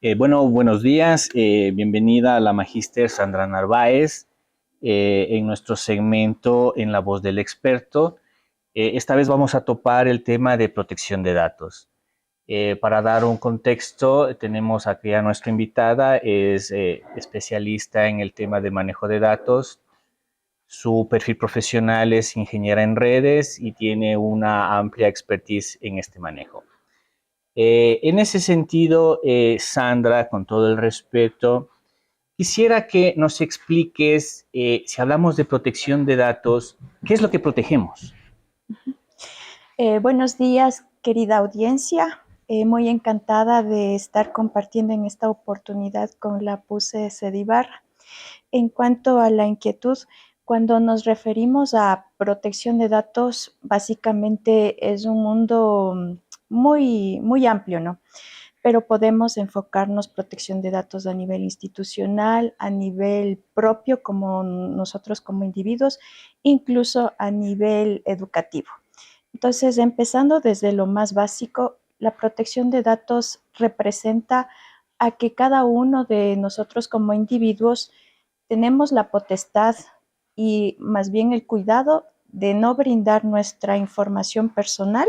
Buenos días. Bienvenida a la Magíster Sandra Narváez en nuestro segmento En la voz del experto. Esta vez vamos a topar el tema de protección de datos. Para dar un contexto, tenemos aquí a nuestra invitada, es especialista en el tema de manejo de datos. Su perfil profesional es ingeniera en redes y tiene una amplia expertise en este manejo. En ese sentido, Sandra, con todo el respeto, quisiera que nos expliques, si hablamos de protección de datos, ¿qué es lo que protegemos? Buenos días, querida audiencia. Muy encantada de estar compartiendo en esta oportunidad con la PUSE Sedibar. En cuanto a la inquietud, cuando nos referimos a protección de datos, básicamente es un mundo muy amplio, ¿no? Pero podemos enfocarnos protección de datos a nivel institucional, a nivel propio como nosotros como individuos, incluso a nivel educativo. Entonces, empezando desde lo más básico, la protección de datos representa a que cada uno de nosotros como individuos tenemos la potestad y más bien el cuidado de no brindar nuestra información personal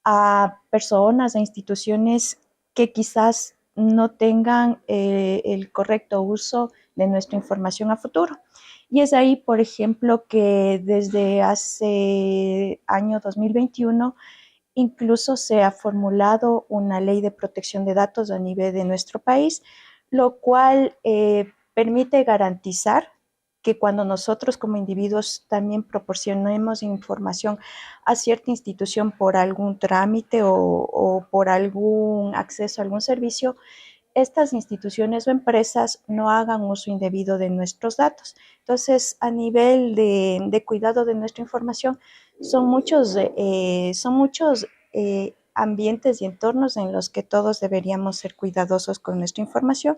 a personas, a instituciones que quizás no tengan el correcto uso de nuestra información a futuro. Y es ahí, por ejemplo, que desde hace año 2021 incluso se ha formulado una ley de protección de datos a nivel de nuestro país, lo cual permite garantizar que cuando nosotros como individuos también proporcionemos información a cierta institución por algún trámite o por algún acceso a algún servicio, estas instituciones o empresas no hagan uso indebido de nuestros datos. Entonces, a nivel de cuidado de nuestra información, son muchos ambientes y entornos en los que todos deberíamos ser cuidadosos con nuestra información,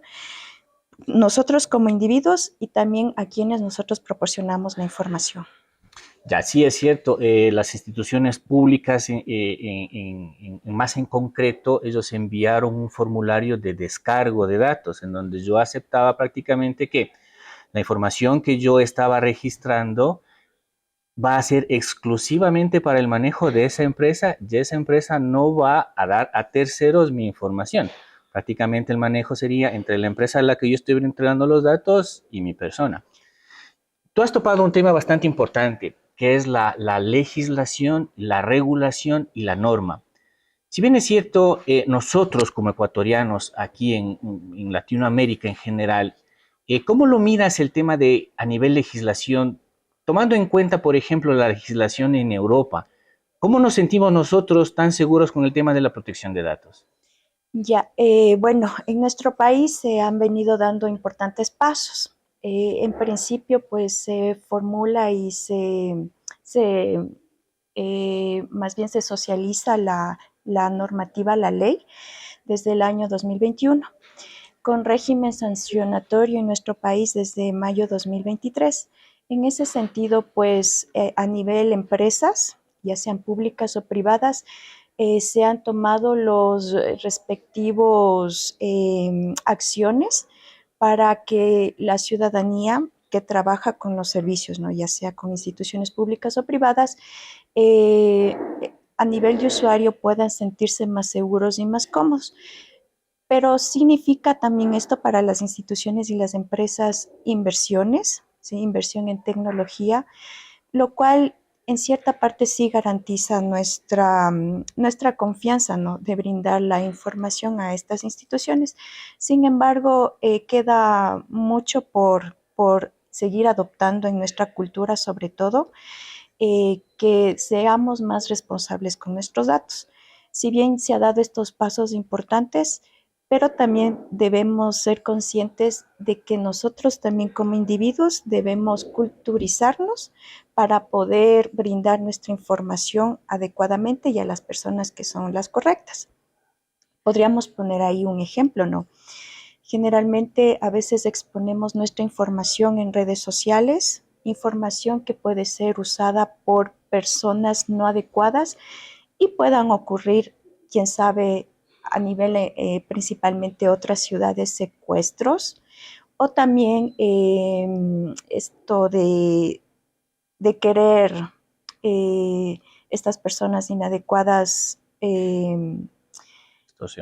nosotros como individuos y también a quienes nosotros proporcionamos la información. Ya, sí es cierto, las instituciones públicas, más en concreto, ellos enviaron un formulario de descargo de datos, en donde yo aceptaba prácticamente que la información que yo estaba registrando va a ser exclusivamente para el manejo de esa empresa y esa empresa no va a dar a terceros mi información. Prácticamente el manejo sería entre la empresa a la que yo estoy entregando los datos y mi persona. Tú has topado un tema bastante importante, que es la legislación, la regulación y la norma. Si bien es cierto, nosotros como ecuatorianos aquí en Latinoamérica en general, ¿cómo lo miras el tema de a nivel legislación, tomando en cuenta, por ejemplo, la legislación en Europa? ¿Cómo nos sentimos nosotros tan seguros con el tema de la protección de datos? Ya, bueno, en nuestro país se han venido dando importantes pasos. En principio, pues se formula y más bien se socializa la normativa, la ley, desde el año 2021, con régimen sancionatorio en nuestro país desde mayo 2023. En ese sentido, pues a nivel empresas, ya sean públicas o privadas, se han tomado los respectivos acciones para que la ciudadanía que trabaja con los servicios, ¿no? Ya sea con instituciones públicas o privadas, eh, a nivel de usuario puedan sentirse más seguros y más cómodos. Pero significa también esto para las instituciones y las empresas inversiones, ¿sí? Inversión en tecnología, lo cual en cierta parte sí garantiza nuestra confianza, ¿no? De brindar la información a estas instituciones. Sin embargo, queda mucho por seguir adoptando en nuestra cultura, sobre todo, que seamos más responsables con nuestros datos. Si bien se ha dado estos pasos importantes, pero también debemos ser conscientes de que nosotros también como individuos debemos culturizarnos para poder brindar nuestra información adecuadamente y a las personas que son las correctas. Podríamos poner ahí un ejemplo, ¿no? Generalmente a veces exponemos nuestra información en redes sociales, información que puede ser usada por personas no adecuadas y puedan ocurrir, quién sabe, a nivel principalmente otras ciudades, secuestros, o también esto de querer estas personas inadecuadas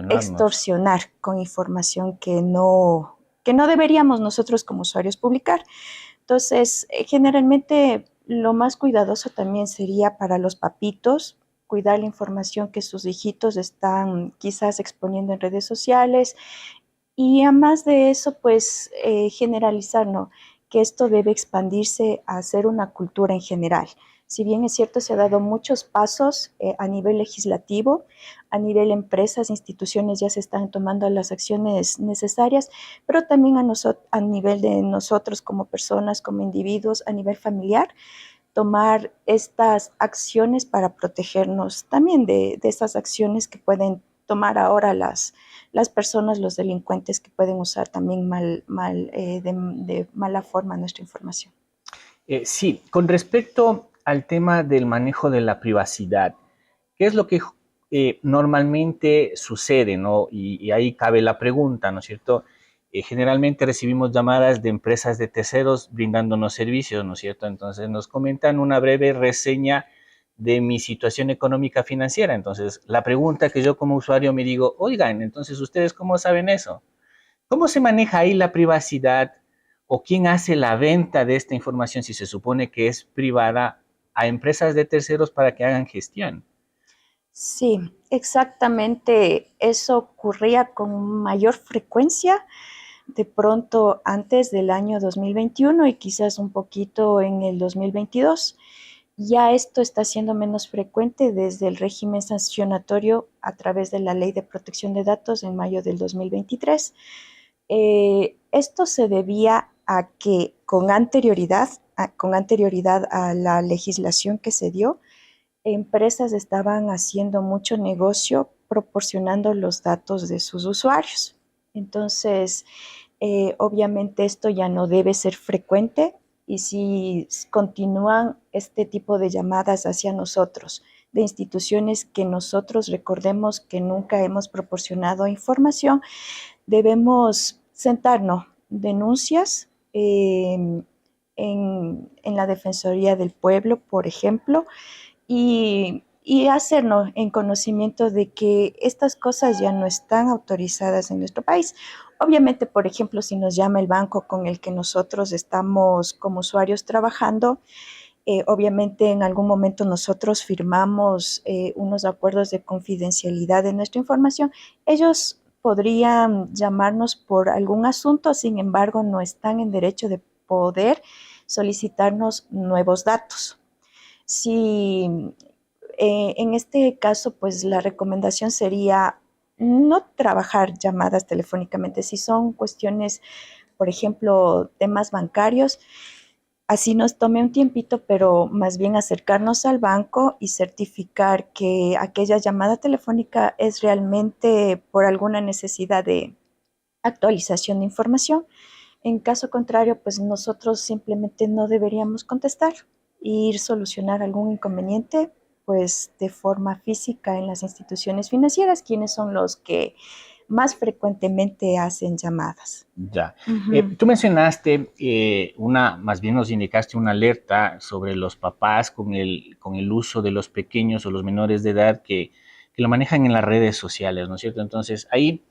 extorsionar con información que no deberíamos nosotros como usuarios publicar. Entonces, generalmente lo más cuidadoso también sería para los papitos, cuidar la información que sus hijitos están quizás exponiendo en redes sociales, y además de eso, pues generalizar, ¿no? Que esto debe expandirse a ser una cultura en general. Si bien es cierto, se han dado muchos pasos a nivel legislativo, a nivel empresas, instituciones ya se están tomando las acciones necesarias, pero también a nivel de nosotros como personas, como individuos, a nivel familiar, tomar estas acciones para protegernos también de estas acciones que pueden tomar ahora las personas, los delincuentes que pueden usar también de mala forma nuestra información. Sí, con respecto al tema del manejo de la privacidad, ¿qué es lo que normalmente sucede, ¿no? Y ahí cabe la pregunta, ¿no es cierto? Generalmente recibimos llamadas de empresas de terceros brindándonos servicios, ¿no es cierto? Entonces nos comentan una breve reseña de mi situación económica financiera. Entonces, la pregunta que yo como usuario me digo, oigan, entonces ustedes cómo saben eso? ¿Cómo se maneja ahí la privacidad o quién hace la venta de esta información si se supone que es privada a empresas de terceros para que hagan gestión? Sí, exactamente. Eso ocurría con mayor frecuencia de pronto antes del año 2021 y quizás un poquito en el 2022. Ya esto está siendo menos frecuente desde el régimen sancionatorio a través de la Ley de Protección de Datos en mayo del 2023. Esto se debía a que con anterioridad a la legislación que se dio, empresas estaban haciendo mucho negocio proporcionando los datos de sus usuarios. Entonces, obviamente esto ya no debe ser frecuente, y si continúan este tipo de llamadas hacia nosotros, de instituciones que nosotros recordemos que nunca hemos proporcionado información, debemos sentarnos denuncias en la Defensoría del Pueblo, por ejemplo, y hacernos en conocimiento de que estas cosas ya no están autorizadas en nuestro país. Obviamente, por ejemplo, si nos llama el banco con el que nosotros estamos como usuarios trabajando, obviamente en algún momento nosotros firmamos unos acuerdos de confidencialidad de nuestra información. Ellos podrían llamarnos por algún asunto, sin embargo, no están en derecho de poder solicitarnos nuevos datos. Si en este caso, pues la recomendación sería no trabajar llamadas telefónicamente. Si son cuestiones, por ejemplo, temas bancarios, así nos tome un tiempito, pero más bien acercarnos al banco y certificar que aquella llamada telefónica es realmente por alguna necesidad de actualización de información. En caso contrario, pues nosotros simplemente no deberíamos contestar e ir solucionar algún inconveniente, pues de forma física en las instituciones financieras, quienes son los que más frecuentemente hacen llamadas. Ya. Ujú. Tú mencionaste más bien nos indicaste una alerta sobre los papás con el uso de los pequeños o los menores de edad que lo manejan en las redes sociales, ¿no es cierto? Entonces, ahí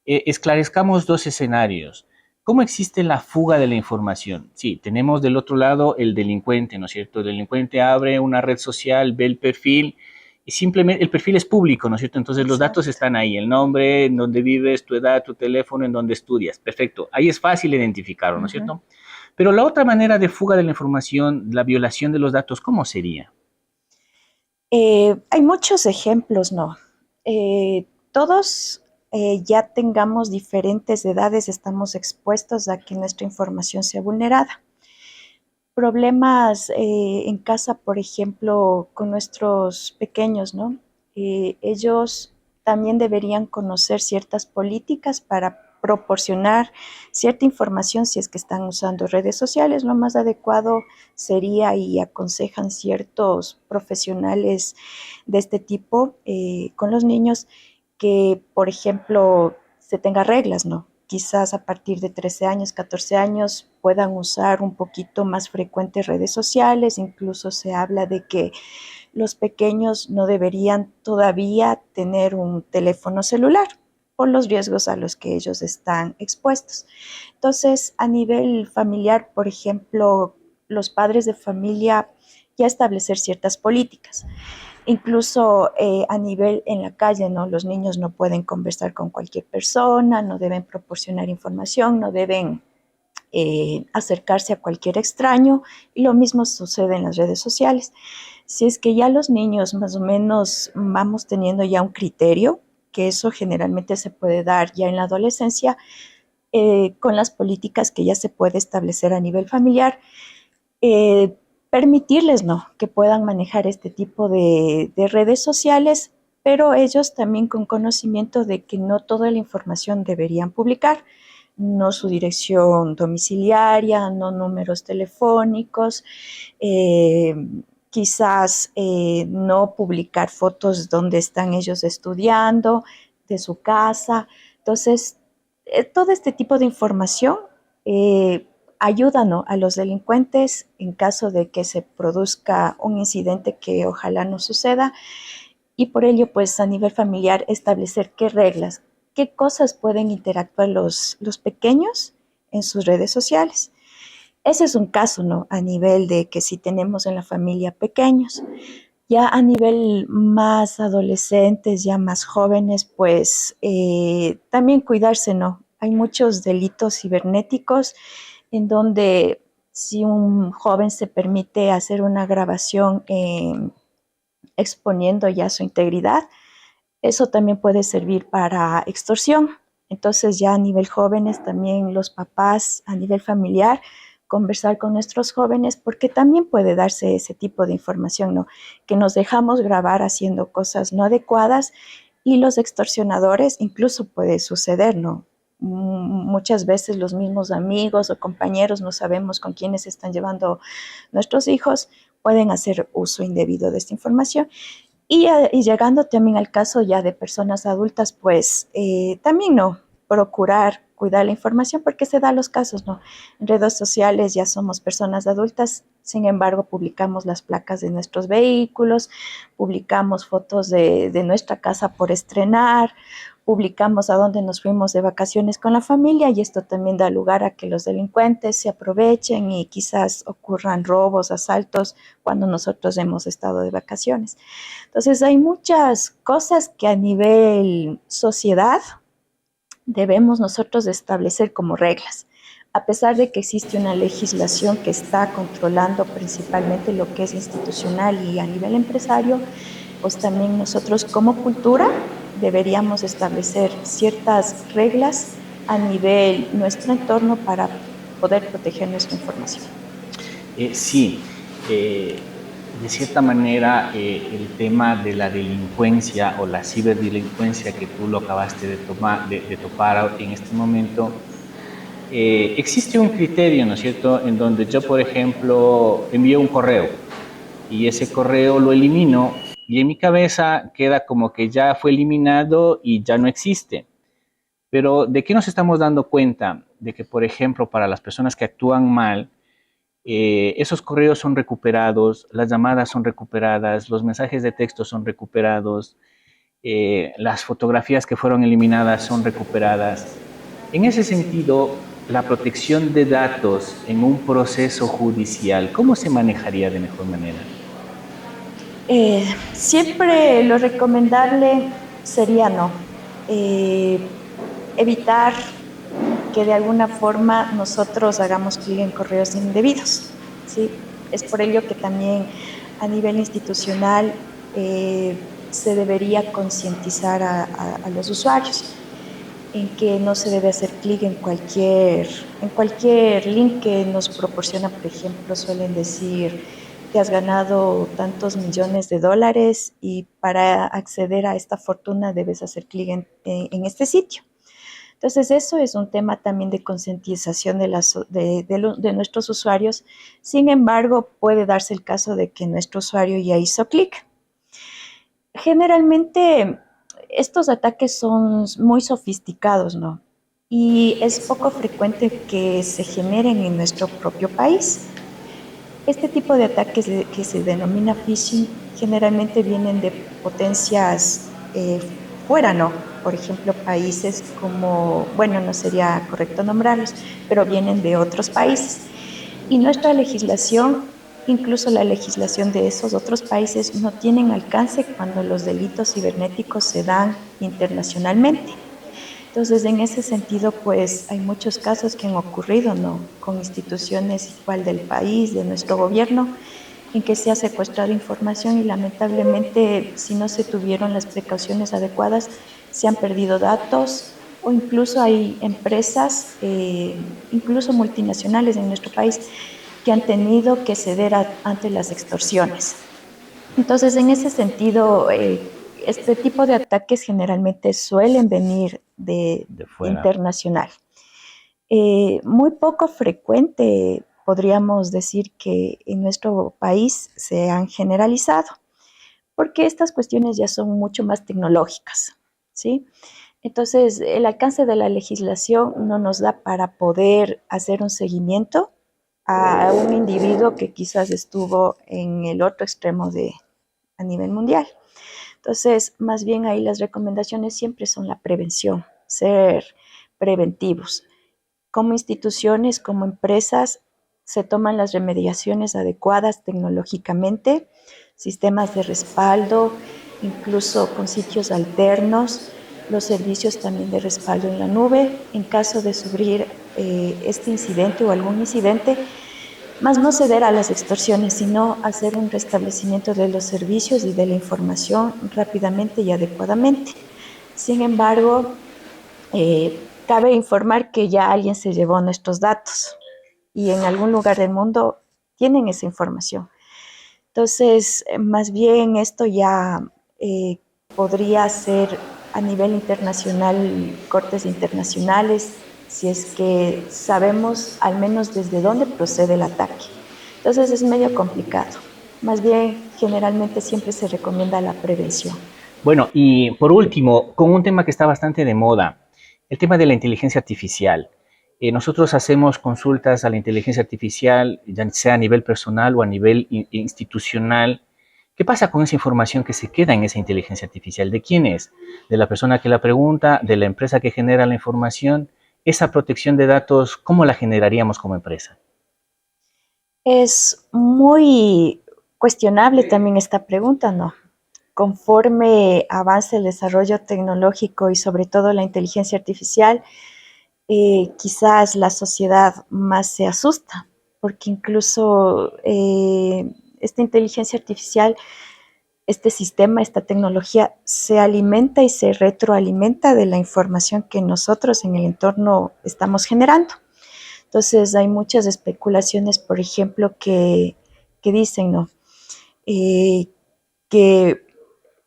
esclarezcamos dos escenarios. ¿Cómo existe la fuga de la información? Sí, tenemos del otro lado el delincuente, ¿no es cierto? El delincuente abre una red social, ve el perfil y simplemente el perfil es público, ¿no es cierto? Entonces los datos Exacto. están ahí, el nombre, en dónde vives, tu edad, tu teléfono, en dónde estudias. Perfecto, ahí es fácil identificarlo, ¿no es Ujú. cierto? Pero la otra manera de fuga de la información, la violación de los datos, ¿cómo sería? Hay muchos ejemplos, ¿no? Todos ya tengamos diferentes edades, estamos expuestos a que nuestra información sea vulnerada. Problemas en casa, por ejemplo, con nuestros pequeños, ¿no? Ellos también deberían conocer ciertas políticas para proporcionar cierta información si es que están usando redes sociales. Lo más adecuado sería, y aconsejan ciertos profesionales de este tipo con los niños, que, por ejemplo, se tenga reglas, ¿no? Quizás a partir de 13 años, 14 años puedan usar un poquito más frecuentes redes sociales. Incluso se habla de que los pequeños no deberían todavía tener un teléfono celular por los riesgos a los que ellos están expuestos. Entonces, a nivel familiar, por ejemplo, los padres de familia ya establecer ciertas políticas. Incluso a nivel en la calle, ¿no? Los niños no pueden conversar con cualquier persona, no deben proporcionar información, no deben acercarse a cualquier extraño, y lo mismo sucede en las redes sociales. Si es que ya los niños más o menos vamos teniendo ya un criterio, que eso generalmente se puede dar ya en la adolescencia, con las políticas que ya se puede establecer a nivel familiar, eh, permitirles, ¿no?, que puedan manejar este tipo de redes sociales, pero ellos también con conocimiento de que no toda la información deberían publicar, no su dirección domiciliaria, no números telefónicos, eh, quizás no publicar fotos donde están ellos estudiando, de su casa. Entonces, todo este tipo de información ayuda, ¿no?, a los delincuentes en caso de que se produzca un incidente que ojalá no suceda, y por ello, pues a nivel familiar, establecer qué reglas, qué cosas pueden interactuar los pequeños en sus redes sociales. Ese es un caso, ¿no?, a nivel de que si tenemos en la familia pequeños. Ya a nivel más adolescentes, ya más jóvenes, pues también cuidarse, ¿no? Hay muchos delitos cibernéticos en donde si un joven se permite hacer una grabación exponiendo ya su integridad, eso también puede servir para extorsión. Entonces ya a nivel jóvenes, también los papás, a nivel familiar, conversar con nuestros jóvenes, porque también puede darse ese tipo de información, ¿no? Que nos dejamos grabar haciendo cosas no adecuadas, y los extorsionadores, incluso puede suceder, ¿no? Muchas veces los mismos amigos o compañeros, no sabemos con quiénes están llevando nuestros hijos, pueden hacer uso indebido de esta información. Y llegando también al caso ya de personas adultas, pues también no procurar cuidar la información, porque se da los casos, ¿no? En redes sociales ya somos personas adultas, sin embargo publicamos las placas de nuestros vehículos, publicamos fotos de nuestra casa por estrenar, publicamos a dónde nos fuimos de vacaciones con la familia, y esto también da lugar a que los delincuentes se aprovechen y quizás ocurran robos, asaltos cuando nosotros hemos estado de vacaciones. Entonces hay muchas cosas que a nivel sociedad debemos nosotros establecer como reglas. A pesar de que existe una legislación que está controlando principalmente lo que es institucional y a nivel empresario, pues también nosotros como cultura deberíamos establecer ciertas reglas a nivel nuestro entorno para poder proteger nuestra información. Sí, de cierta manera el tema de la delincuencia o la ciberdelincuencia que tú lo acabaste de topar en este momento, existe un criterio, ¿no es cierto?, en donde yo, por ejemplo, envío un correo y ese correo lo elimino y en mi cabeza queda como que ya fue eliminado y ya no existe. Pero ¿de qué nos estamos dando cuenta? De que, por ejemplo, para las personas que actúan mal, esos correos son recuperados, las llamadas son recuperadas, los mensajes de texto son recuperados, las fotografías que fueron eliminadas son recuperadas. En ese sentido, la protección de datos en un proceso judicial, ¿cómo se manejaría de mejor manera? Siempre lo recomendable sería no. Evitar que de alguna forma nosotros hagamos clic en correos indebidos, ¿sí? Es por ello que también a nivel institucional se debería concientizar a los usuarios en que no se debe hacer clic en cualquier link que nos proporciona. Por ejemplo, suelen decir: te has ganado tantos millones de dólares y para acceder a esta fortuna debes hacer clic en este sitio. Entonces, eso es un tema también de concientización de nuestros usuarios. Sin embargo, puede darse el caso de que nuestro usuario ya hizo clic. Generalmente, estos ataques son muy sofisticados, ¿no? Y es poco frecuente que se generen en nuestro propio país. Este tipo de ataques que se denomina phishing generalmente vienen de potencias fuera, ¿no? Por ejemplo, países como, bueno, no sería correcto nombrarlos, pero vienen de otros países. Y nuestra legislación, incluso la legislación de esos otros países, no tienen alcance cuando los delitos cibernéticos se dan internacionalmente. Entonces, en ese sentido, pues hay muchos casos que han ocurrido, ¿no? Con instituciones igual del país, de nuestro gobierno, en que se ha secuestrado información y lamentablemente, si no se tuvieron las precauciones adecuadas, se han perdido datos o incluso hay empresas, incluso multinacionales en nuestro país, que han tenido que ceder ante las extorsiones. Entonces, en ese sentido, este tipo de ataques generalmente suelen venir de de fuera. internacional. Muy poco frecuente podríamos decir que en nuestro país se han generalizado, porque estas cuestiones ya son mucho más tecnológicas, ¿sí? Entonces, el alcance de la legislación no nos da para poder hacer un seguimiento a un individuo que quizás estuvo en el otro extremo a nivel mundial. Entonces, más bien ahí las recomendaciones siempre son la prevención, ser preventivos. Como instituciones, como empresas, se toman las remediaciones adecuadas tecnológicamente, sistemas de respaldo, incluso con sitios alternos, los servicios también de respaldo en la nube. En caso de sufrir este incidente o algún incidente, más no ceder a las extorsiones, sino hacer un restablecimiento de los servicios y de la información rápidamente y adecuadamente. Sin embargo, cabe informar que ya alguien se llevó nuestros datos y en algún lugar del mundo tienen esa información. Entonces, más bien esto ya podría ser a nivel internacional, cortes internacionales, si es que sabemos al menos desde dónde procede el ataque. Entonces es medio complicado. Más bien, generalmente siempre se recomienda la prevención. Bueno, y por último, con un tema que está bastante de moda, el tema de la inteligencia artificial. Nosotros hacemos consultas a la inteligencia artificial, ya sea a nivel personal o a nivel institucional. ¿Qué pasa con esa información que se queda en esa inteligencia artificial? ¿De quién es? ¿De la persona que la pregunta? ¿De la empresa que genera la información? Esa protección de datos, ¿cómo la generaríamos como empresa? Es muy cuestionable también esta pregunta, ¿no? Conforme avance el desarrollo tecnológico y sobre todo la inteligencia artificial, quizás la sociedad más se asusta, porque incluso esta inteligencia artificial, este sistema, esta tecnología se alimenta y se retroalimenta de la información que nosotros en el entorno estamos generando. Entonces hay muchas especulaciones, por ejemplo, que dicen, ¿no? Que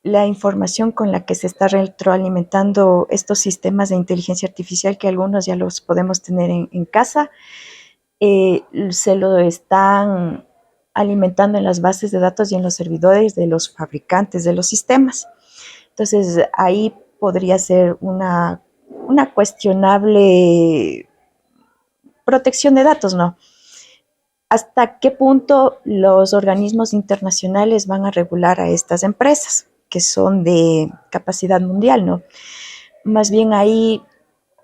la información con la que se está retroalimentando estos sistemas de inteligencia artificial, que algunos ya los podemos tener en casa, se lo están alimentando en las bases de datos y en los servidores de los fabricantes de los sistemas. Entonces, ahí podría ser una cuestionable protección de datos, ¿no? ¿Hasta qué punto los organismos internacionales van a regular a estas empresas que son de capacidad mundial, ¿no? Más bien ahí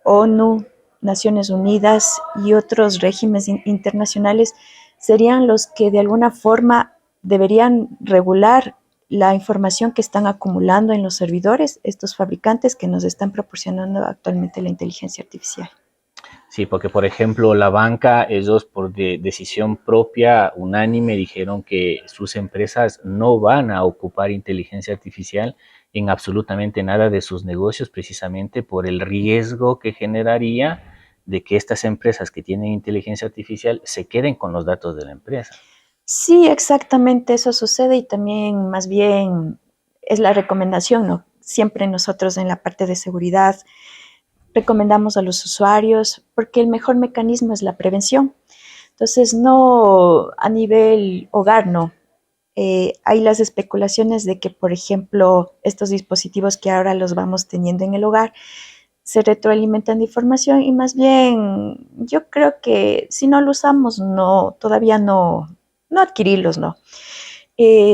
ONU, Naciones Unidas y otros regímenes internacionales serían los que de alguna forma deberían regular la información que están acumulando en los servidores, estos fabricantes que nos están proporcionando actualmente la inteligencia artificial. Sí, porque por ejemplo la banca, ellos por decisión propia, unánime, dijeron que sus empresas no van a ocupar inteligencia artificial en absolutamente nada de sus negocios, precisamente por el riesgo que generaría de que estas empresas que tienen inteligencia artificial se queden con los datos de la empresa. Sí, exactamente eso sucede y también más bien es la recomendación, ¿no? Siempre nosotros en la parte de seguridad recomendamos a los usuarios porque el mejor mecanismo es la prevención. Entonces, no a nivel hogar, no. hay las especulaciones de que, por ejemplo, estos dispositivos que ahora los vamos teniendo en el hogar se retroalimentan de información y más bien yo creo que si no lo usamos, no, todavía no adquirirlos, no.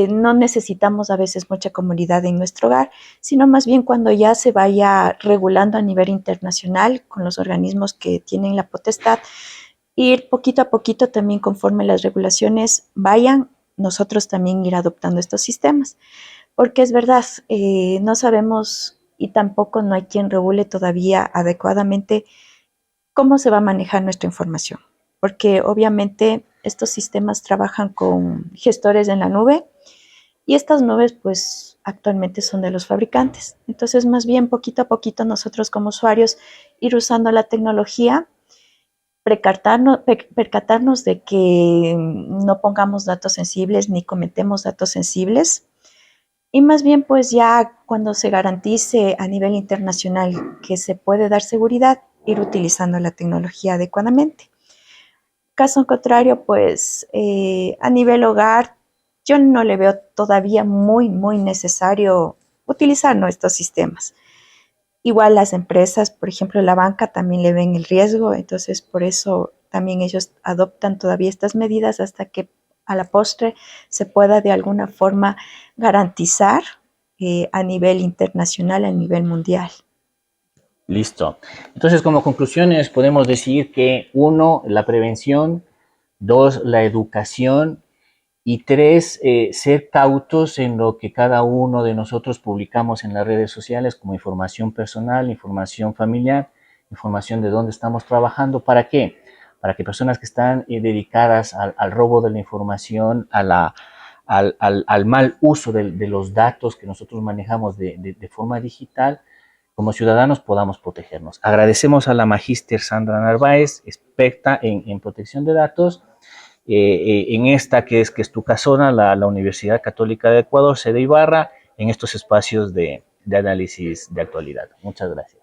No necesitamos a veces mucha comodidad en nuestro hogar, sino más bien cuando ya se vaya regulando a nivel internacional con los organismos que tienen la potestad, ir poquito a poquito también conforme las regulaciones vayan, nosotros también ir adoptando estos sistemas. Porque es verdad, no sabemos y tampoco no hay quien regule todavía adecuadamente cómo se va a manejar nuestra información. Porque obviamente estos sistemas trabajan con gestores en la nube y estas nubes pues actualmente son de los fabricantes. Entonces más bien poquito a poquito nosotros como usuarios ir usando la tecnología, percatarnos de que no pongamos datos sensibles ni cometemos datos sensibles y más bien, pues ya cuando se garantice a nivel internacional que se puede dar seguridad, ir utilizando la tecnología adecuadamente. Caso contrario, pues a nivel hogar, yo no le veo todavía muy necesario utilizar estos sistemas. Igual las empresas, por ejemplo, la banca también le ven el riesgo, entonces por eso también ellos adoptan todavía estas medidas hasta que a la postre se pueda de alguna forma garantizar a nivel internacional, a nivel mundial. Listo. Entonces, como conclusiones, podemos decir que uno, la prevención; dos, la educación; y tres, ser cautos en lo que cada uno de nosotros publicamos en las redes sociales como información personal, información familiar, información de dónde estamos trabajando. ¿Para qué? Para que personas que están dedicadas al robo de la información, al mal uso de los datos que nosotros manejamos de forma digital, como ciudadanos podamos protegernos. Agradecemos a la magíster Sandra Narváez, experta en protección de datos, en esta que es tu casona, la Universidad Católica de Ecuador, sede Ibarra, en estos espacios de análisis de actualidad. Muchas gracias.